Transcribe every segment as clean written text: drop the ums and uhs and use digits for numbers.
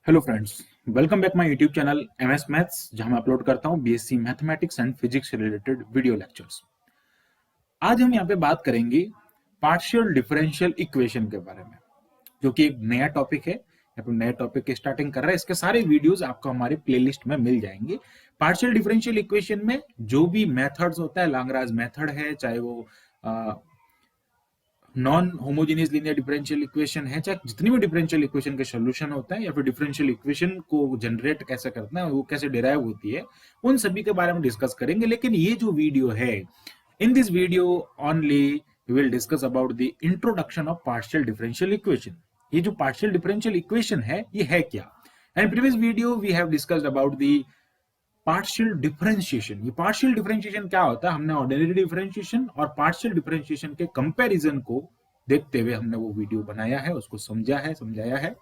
Hello friends, welcome back my YouTube channel MS maths, जहां मैं upload करता हूं बीएससी मैथमेटिक्स एंड फिजिक्स से रिलेटेड वीडियो लेक्चर्स। आज हम यहां पे बात करेंगे पार्शियल डिफरेंशियल इक्वेशन के बारे में, जो कि एक नया टॉपिक है। यहाँ पे नए टॉपिक की स्टार्टिंग कर रहा है। इसके सारे वीडियोस आपको हमारे प्लेलिस्ट में मिल जाएंगे। पार्शियल डिफरेंशियल इक्वेशन में जो भी मेथड्स होता है, लाग्रांज मेथड है, चाहे वो non homogeneous linear differential equation है, चाहे जितनी भी डिफरेंशियल इक्वेशन के सॉल्यूशन होता है या फिर डिफरेंशियल इक्वेशन को जनरेट कैसे करना है, वो कैसे डिराइव होती है, उन सभी के बारे में डिस्कस करेंगे। लेकिन ये जो वीडियो है, in this video only we will discuss about the introduction of partial differential equation. ये जो पार्शियल डिफरेंशियल इक्वेशन है, ये है क्या? And previous video we have discussed about the partial differentiation. ये पार्शियल डिफरेंशिएशन क्या होता है, हमने ऑर्डिनरी डिफरेंशिएशन और पार्शियल डिफरेंशिएशन के कंपैरिजन को देखते हुए हमने वो वीडियो बनाया है, उसको समझाया है।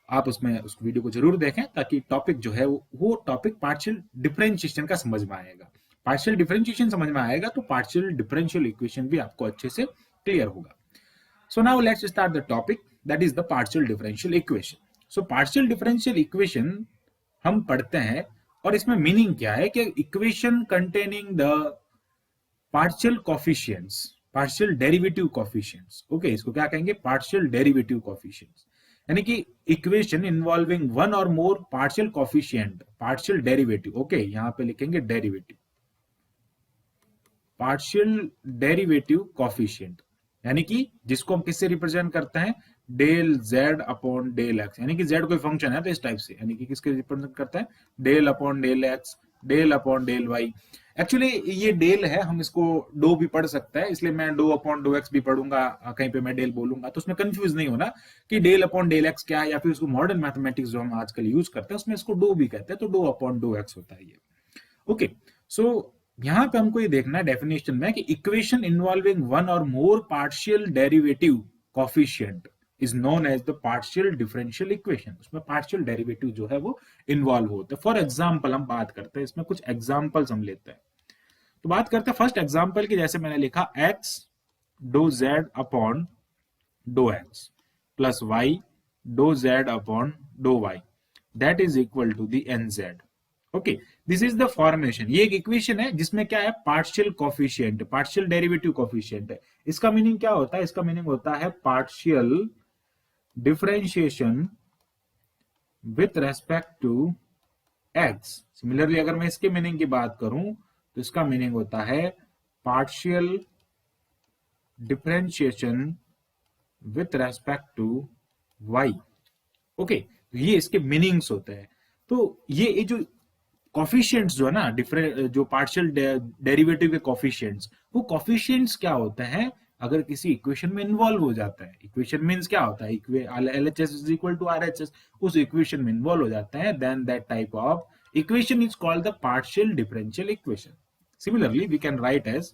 आप उसमें उस वीडियो को जरूर देखें ताकि टॉपिक जो है वो टॉपिक पार्शियल डिफरेंशिएशन का समझ में आएगा। पार्शियल डिफरेंशिएशन समझ में आएगा तो पार्शियल डिफरेंशियल इक्वेशन भी आपको अच्छे से क्लियर होगा। So now let's start the topic, that is the partial differential equation. So partial differential equation हम पढ़ते हैं, और इसमें मीनिंग क्या है कि equation containing the partial coefficients, partial derivative coefficients. Okay, इसको क्या कहेंगे? पार्शियल डेरिवेटिव कोफिशिएंट्स, यानी कि इक्वेशन इन्वॉल्विंग वन और more partial coefficient, partial derivative. Okay, यहां पे लिखेंगे डेरिवेटिव, पार्शियल डेरिवेटिव कोफिशिएंट, यानी कि जिसको हम किससे रिप्रेजेंट करते हैं? Del Z upon del X, यानी कि जेड कोई फंक्शन है तो इस टाइप से, यानी कि किसके रिप्रेजेंट करता है? Del upon del X, del upon del Y. Actually ये डेल है, हम इसको डो भी पढ़ सकते हैं, इसलिए मैं डो अपॉन डो एक्स भी पढ़ूंगा। कहीं पे मैं डेल बोलूंगा तो उसमें कंफ्यूज नहीं होना कि डेल अपॉन डेल एक्स क्या है, या फिर उसको मॉडर्न मैथमेटिक्स जो हम आजकल यूज करते हैं उसमें इसको डो भी कहते हैं, तो डो अपॉन डो एक्स होता है ये। ओके, सो यहां पे हमको ये देखना है डेफिनेशन में कि इक्वेशन इन्वॉल्विंग वन और more partial derivative coefficient is known as the partial differential equation. उसमें पार्शियल डेरिवेटिव जो है वो इन्वॉल्व होते हैं। फॉर एग्जांपल हम बात करते हैं, इसमें कुछ एग्जांपल्स हम लेते हैं। तो बात करते हैं फर्स्ट एग्जांपल की, जैसे मैंने लिखा x do z upon do x plus y do z upon do y that is equal to the nz। Okay, this is the formation. ये एक इक्वेशन है जिसमें क्या है? Partial coefficient, partial derivative coefficient है। इसका मीनिंग क्या होता है? इसका मीनिंग होता है partial differentiation with respect to X. Similarly अगर मैं इसके मीनिंग की बात करूं तो इसका मीनिंग होता है partial differentiation with respect to Y. Okay, ये इसके मीनिंग्स होते हैं। तो ये जो कॉफिशिएंट्स जो है ना, डिफरेंट जो पार्शियल डेरिवेटिव के कॉफिशिएंट्स, वो कॉफिशिएंट्स क्या होते हैं? अगर किसी इक्वेशन में इन्वॉल्व हो जाता है, इक्वेशन मींस क्या होता है? LHS is equal to RHS, उस इक्वेशन में इन्वॉल्व हो जाते हैं, then that type of equation is called the partial differential equation. Similarly we can write as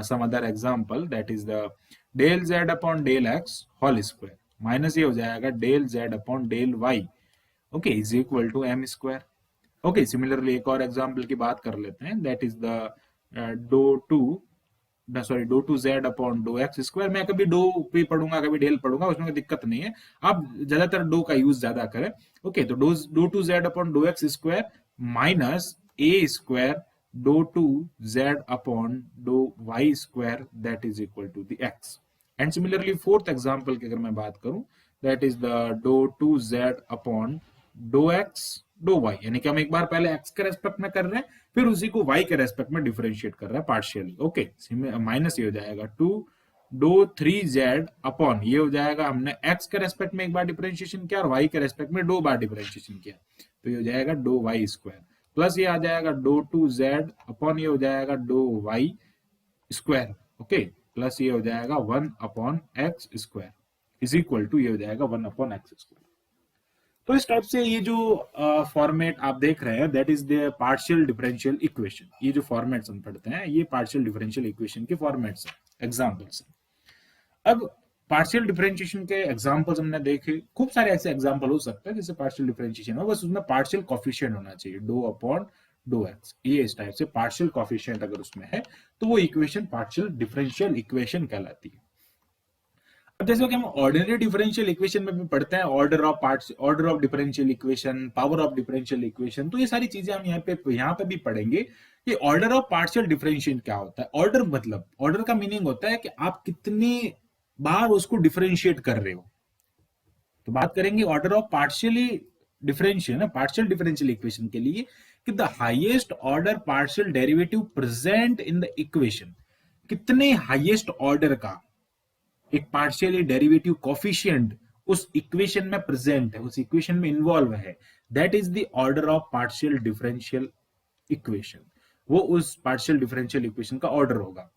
some other example, that is the del z upon del x whole square minus ये हो जाएगा del z upon del y, okay, is equal to m square. Okay, similarly एक और example की बात कर लेते हैं, that is the do two Z upon dough X square. मैं कभी डो पे पढ़ूंगा, कभी डेल पढ़ूंगा, उसमें कोई दिक्कत नहीं है, आप ज्यादातर डो का यूज ज्यादा करें। ओके, तो do two Z upon dough X square minus A square do two Z upon dough Y square that is equal to the X. And similarly fourth example की अगर मैं बात करूं, that is the do two Z upon dough X do Y, यानी कि हम एक बार पहले एक्स के रेस्पेक्ट में कर रहे हैं, फिर उसी को वाई के रेस्पेक्ट में डिफरेंशिएट कर रहे हैं पार्शियली। ओके, माइनस ये हो जाएगा two do three Z upon, ये हो जाएगा हमने एक्स के रेस्पेक्ट में एक बार डिफरेंशिएशन किया और वाई के रेस्पेक्ट में दो बार डिफरेंशिएशन किया, तो ये हो जाएगा डो वाई स्क्वायर, प्लस ये आ जाएगा डो टू जेड अपॉन, ये हो जाएगा do Y square. Okay, plus ये हो जाएगा one upon X square is equal to, ये हो जाएगा वन अपॉन एक्स स्क्वायर। तो इस टाइप से ये जो फॉर्मेट आप देख रहे हैं, that is the partial differential equation. ये जो फॉर्मेट्स हम पढ़ते हैं, ये पार्शियल डिफरेंशियल इक्वेशन के फॉर्मेट्स हैं, एग्जांपल्स हैं। अब पार्शियल डिफरेंशिएशन के एग्जांपल्स हमने देखे, खूब सारे ऐसे एग्जांपल हो सकते हैं जैसे पार्शियल डिफरेंशिएशन हो, बस उसमें पार्शियल कोफिशिएंट होना चाहिए, डो अपॉन डो एक्स, ये इस टाइप से पार्शियल कोफिशिएंट अगर उसमें है तो वो इक्वेशन पार्शियल डिफरेंशियल इक्वेशन कहलाती है। अब जैसे कि हम ऑर्डिनरी डिफरेंशियल इक्वेशन में भी पढ़ते हैं, order of parts, order of differential equation, power of differential equation, तो ये सारी चीजें हम यहाँ पे भी पढ़ेंगे कि ऑर्डर ऑफ पार्शियल डिफरेंशिएट क्या होता है। ऑर्डर मतलब, ऑर्डर का मीनिंग होता है कि आप कितनी बार उसको डिफरेंशिएट कर रहे हो। तो बात करेंगे ऑर्डर ऑफ पार्शियली डिफरेंशियल ना, पार्शियल डिफरेंशियल इक्वेशन के लिए कि the highest order partial derivative present in the equation, कितने हाईएस्ट ऑर्डर का एक पार्शियली डेरिवेटिव कोफिशिएंट उस इक्वेशन में प्रेजेंट है, उस इक्वेशन में इन्वॉल्व है, that is the order of partial differential equation. वो उस पार्शियल डिफरेंशियल इक्वेशन का ऑर्डर होगा।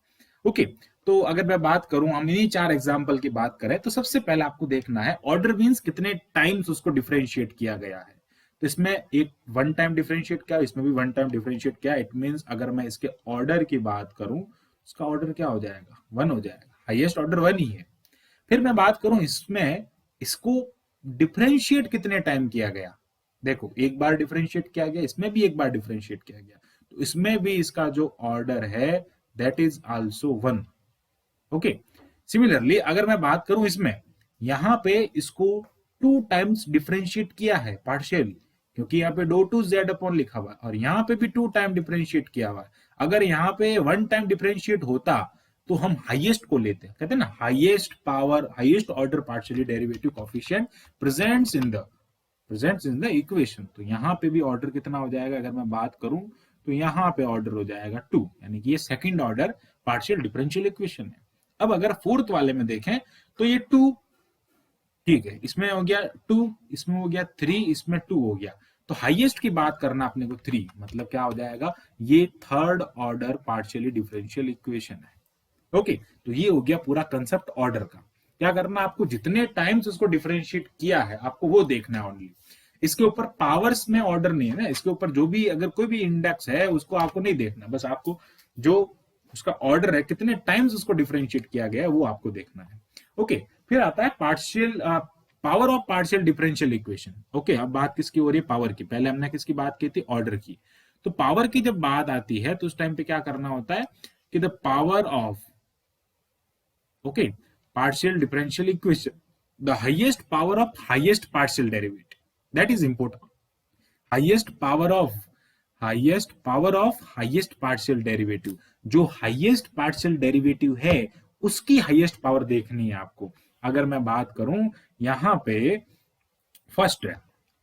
ओके, तो अगर मैं बात करूं, हम इन्हीं 4 एग्जांपल की बात करें, तो सबसे पहले आपको देखना है ऑर्डर मींस कितने टाइम्स उसको डिफरेंशिएट किया गया है। तो इसमें एक वन टाइम डिफरेंशिएट किया, इसमें भी वन टाइम डिफरेंशिएट किया। इट मींस अगर मैं इसके ऑर्डर की बात करूं, उसका ऑर्डर क्या हो जाएगा, 1 हो जाएगा, हाईएस्ट ऑर्डर 1 ही है। फिर मैं बात करूं इसमें, इसको डिफरेंशिएट कितने टाइम किया गया, देखो एक बार डिफरेंशिएट किया गया, इसमें भी एक बार डिफरेंशिएट किया गया, तो इसमें भी इसका जो ऑर्डर है that is also 1। Okay, similarly अगर मैं बात करूं इसमें, यहां पे इसको 2 टाइम्स डिफरेंशिएट किया है पार्शियली, क्योंकि यहाँ पे डो टू जेड अपॉन लिखा हुआ है, और यहाँ पे भी 2 टाइम डिफरेंशिएट किया हुआ है। अगर यहाँ पे 1 टाइम डिफरेंशिएट होता तो हम हाईएस्ट को लेते हैं, कहते हैं ना highest power, highest order partially derivative coefficient presents in the equation. तो यहाँ पे भी ऑर्डर कितना हो जाएगा, अगर मैं बात करूं तो यहाँ पे ऑर्डर हो जाएगा 2, यानी कि ये second order partial differential equation है। अब अगर फोर्थ वाले में देखें तो ये 2, ठीक है, इसमें हो गया 2, इसमें हो गया 3, इसमें 2 हो गया, तो हाईएस्ट की बात करना अपने को 3, मतलब क्या हो जाएगा, ये third order partially differential equation है। ओके, तो ये हो गया पूरा कंसेप्ट ऑर्डर का। क्या करना, आपको जितने टाइम्स उसको डिफरेंशिएट किया है आपको वो देखना है ओनली। इसके ऊपर पावर्स में ऑर्डर नहीं है ना, इसके ऊपर जो भी अगर कोई भी इंडेक्स है उसको आपको नहीं देखना, बस आपको जो उसका ऑर्डर है, कितने टाइम्स उसको डिफरेंशिएट किया गया है वो आपको देखना है। ओके, फिर आता है partial power of partial differential equation. Okay, अब बात किसकी हो रही है, पावर की। पहले हमने किसकी बात की थी, ऑर्डर की। तो पावर की जब बात आती है तो उस टाइम पे क्या करना होता है कि the power of, okay, partial differential equation, the highest power of highest partial derivative, that is important, highest power of highest partial derivative, जो highest partial derivative है उसकी highest power देखनी है आपको। अगर मैं बात करूं यहां पे फर्स्ट है,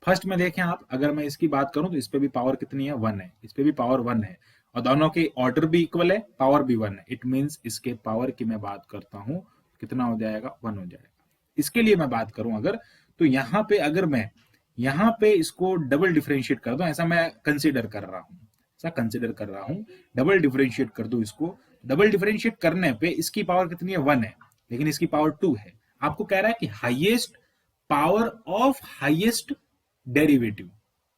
फर्स्ट में देखें आप, अगर मैं इसकी बात करूं तो इस पे भी पावर कितनी है, 1 है, इस पे भी पावर 1 है, और दोनों के ऑर्डर भी इक्वल है, पावर भी 1 है। इट मींस इसके पावर की मैं बात करता हूं कितना हो जाएगा, 1 हो जाएगा। इसके लिए मैं बात करूं अगर, तो यहां पे अगर मैं यहां पे इसको डबल डिफरेंशिएट कर दूं, ऐसा मैं कंसिडर कर रहा हूं, डबल डिफरेंशिएट कर दूं इसको, डबल डिफरेंशिएट करने पे इसकी पावर कितनी है, 1 है, लेकिन इसकी पावर 2 है। आपको कह रहा है कि highest power of highest derivative,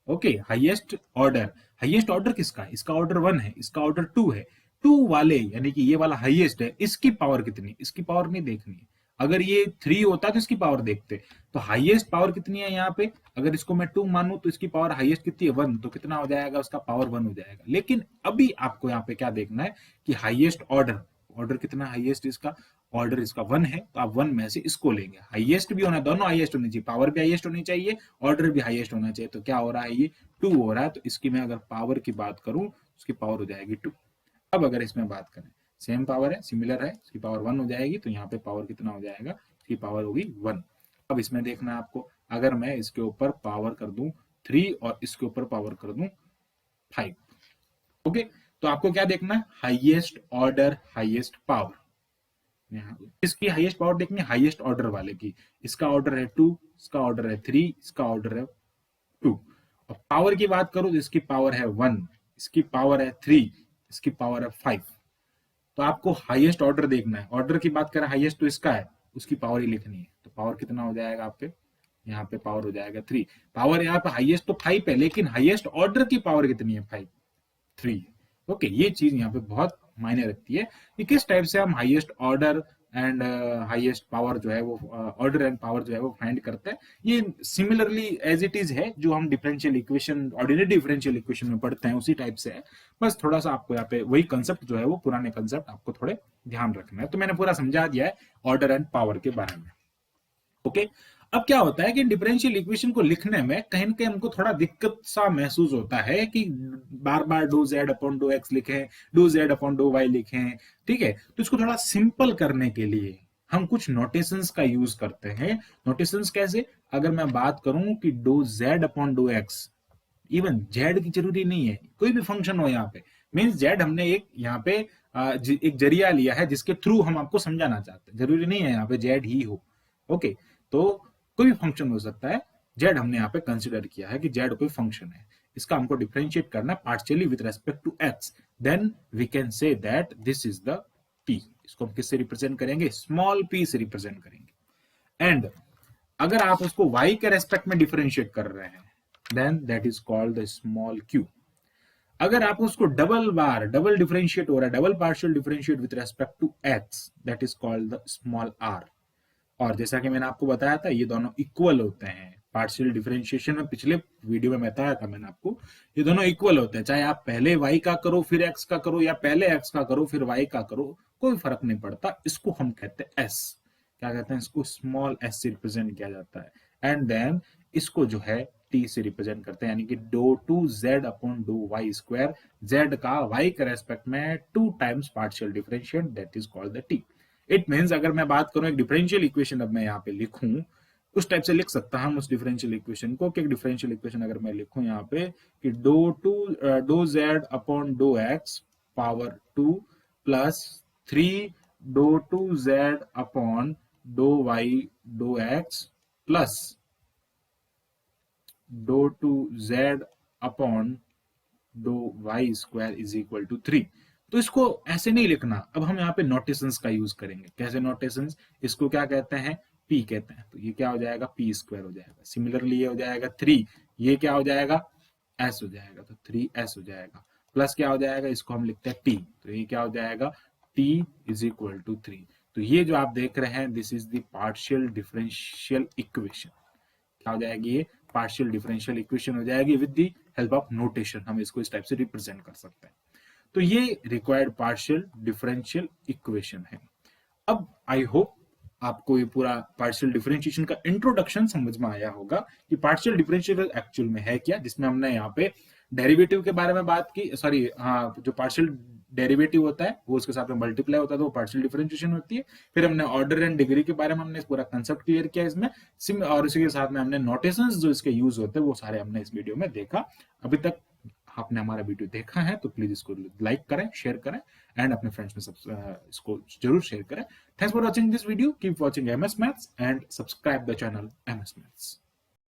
okay, highest order किसका है, इसका ऑर्डर 1 है, इसका ऑर्डर 2 है, 2 वाले यानी कि ये वाला हाईएस्ट है, इसकी पावर कितनी, इसकी पावर नहीं देखनी है। अगर ये 3 होता तो इसकी पावर देखते, तो हाईएस्ट पावर कितनी है यहाँ पे, अगर इसको मैं 2 मानूं तो इसकी पावर हाईएस्ट कितनी है, 1, तो कितना हो जाएगा, उसका पावर 1 हो जाएगा। लेकिन अभी आपको यहाँ पे क्या देखना है कि हाईएस्ट ऑर्डर कितना, हाईएस्ट इसका ऑर्डर इसका 1 है, तो आप 1 में से इसको लेंगे, हाईएस्ट भी होना, दोनों हाईएस्ट होनी चाहिए, पावर भी हाईएस्ट होनी चाहिए, ऑर्डर भी हाईएस्ट होना चाहिए। तो क्या हो रहा है, ये 2 हो रहा है, तो इसकी मैं अगर पावर की बात करूं उसकी पावर हो जाएगी 2। अब अगर इसमें बात करें, सेम पावर है, सिमिलर है, इसकी पावर 1 हो जाएगी, तो यहाँ पे पावर कितना हो जाएगा, इसकी पावर होगी 1। अब इसमें देखना है आपको, अगर मैं इसके ऊपर पावर कर दूं 3 और इसके ऊपर पावर कर दूं 5, ओके, तो आपको क्या देखना है, हाईएस्ट ऑर्डर हाईएस्ट पावर, इसकी हाईएस्ट पावर देखनी है हाईएस्ट ऑर्डर वाले की, इसका ऑर्डर है 2, इसका ऑर्डर है 3, इसका ऑर्डर है 2, और पावर की बात करूं तो इसकी पावर है 1, इसकी पावर है 3, इसकी पावर है 5। तो आपको हाईएस्ट ऑर्डर देखना है, ऑर्डर की बात करें हाईएस्ट तो इसका है, उसकी पावर ही लिखनी है, तो पावर कितना हो जाएगा आपके, यहाँ पे पावर हो जाएगा 3। पावर यहाँ पे हाईएस्ट तो 5 है, लेकिन हाईएस्ट ऑर्डर की पावर कितनी है, 5, 3। ओके, ये चीज यहाँ पे बहुत मायने रखती है कि किस टाइप से हम highest order and highest power जो है वो ऑर्डर एंड पावर जो है वो फाइंड करता है। ये सिमिलरली एज इट इज है जो हम differential equation, ordinary differential equation में पढ़ते हैं, उसी टाइप से है। बस थोड़ा सा आपको यहाँ पे वही कंसेप्ट जो है वो पुराने कंसेप्ट आपको थोड़े ध्यान रखना है। तो मैंने पूरा समझा दिया है ऑर्डर एंड पावर के बारे में। ओके, अब क्या होता है कि डिफरेंशियल इक्वेशन को लिखने में कहीं ना कहीं हमको थोड़ा दिक्कत सा महसूस होता है कि बार बार do Z upon dough X लिखें, do Z upon dough Y लिखें। ठीक है, तो इसको थोड़ा सिंपल करने के लिए हम कुछ नोटेशंस का यूज करते हैं। नोटेशंस कैसे? अगर मैं बात करूं कि do Z upon dough X, even Z की जरूरी नहीं है, कोई भी फंक्शन हो यहाँ पे, मीन्स जेड हमने एक यहाँ पे एक जरिया लिया है जिसके थ्रू हम आपको समझाना चाहते हैं, जरूरी नहीं है यहाँ पे जेड ही हो। ओके, तो कोई भी फंक्शन हो सकता है, जेड हमने यहाँ पे कंसिडर किया है कि जेड कोई फंक्शन है, इसका हमको डिफरेंशिएट करना partially with respect to x, then we can say that this is the t. इसको हम किससे रिप्रेजेंट करेंगे? स्मॉल पी से रिप्रेजेंट करेंगे। एंड अगर आप उसको y के रेस्पेक्ट में डिफरेंशिएट कर रहे हैं, then that is called the small q। अगर आप उसको डबल डिफरेंशिएट हो रहा है, double partial differentiate with respect to x, that is called the small r। और जैसा कि मैंने आपको बताया था, ये दोनों इक्वल होते हैं पार्शियल डिफरेंशिएशन में, पिछले वीडियो में बताया था मैंने आपको, ये दोनों इक्वल होते हैं। चाहे आप पहले y का करो फिर x का करो, या पहले x का करो फिर y का करो, कोई फर्क नहीं पड़ता। इसको हम कहते हैं s, क्या कहते हैं इसको? स्मॉल s से रिप्रेजेंट किया जाता है। एंड देन इसको जो है t से रिप्रेजेंट करते हैं, यानी कि डो two z upon dough Y square, z का y के रेस्पेक्ट में 2 times partial differentiate, that is called the t। It means अगर मैं बात करूं एक डिफरेंशियल इक्वेशन, अब मैं यहाँ पे लिखूं, उस टाइप से लिख सकता हम उस डिफरेंशियल इक्वेशन को, कि एक डिफरेंशियल इक्वेशन अगर मैं लिखूं यहाँ पे कि do Z upon dough x power 2 plus 3 डो two Z upon dough y डो एक्स प्लस डो two Z upon dough Y square is equal to 3। तो इसको ऐसे नहीं लिखना, अब हम यहाँ पे नोटेशंस का यूज करेंगे। कैसे नोटेशंस? इसको क्या कहते हैं? p कहते हैं। तो ये क्या हो जाएगा? p स्क्वायर हो जाएगा। सिमिलरली ये हो जाएगा 3, ये क्या हो जाएगा? s हो जाएगा, तो 3s हो जाएगा। प्लस क्या हो जाएगा? इसको हम लिखते हैं t, तो ये क्या हो जाएगा? t is equal to 3। तो ये जो आप देख रहे हैं, this is the partial differential equation. क्या हो जाएगी? ये पार्शियल डिफरेंशियल इक्वेशन हो जाएगी with the help of notation. हम इसको इस टाइप से रिप्रेजेंट कर सकते हैं। तो ये रिक्वायर्ड पार्शियल डिफरेंशियल इक्वेशन है। अब आई होप आपको ये पूरा पार्शियल डिफरेंशिएशन का इंट्रोडक्शन समझ में आया होगा कि पार्शियल डिफरेंशियल एक्चुअल में है क्या, जिसमें हमने यहाँ पे डेरिवेटिव के बारे में बात की, सॉरी हाँ, जो पार्शियल डेरिवेटिव होता है वो उसके साथ में मल्टीप्लाई होता है, तो वो पार्शियल डिफरेंशिएशन होती है। फिर हमने ऑर्डर एंड डिग्री के बारे में हमने पूरा कंसेप्ट क्लियर किया इसमें, और इसी के साथ में हमने नोटेशंस जो इसके यूज होते हैं वो सारे हमने इस वीडियो में देखा। अभी तक आपने हमारा वीडियो देखा है तो प्लीज इसको लाइक करें, शेयर करें, एंड अपने फ्रेंड्स में इसको जरूर शेयर करें। Thanks for watching this video, keep watching MS Maths and subscribe the channel MS Maths।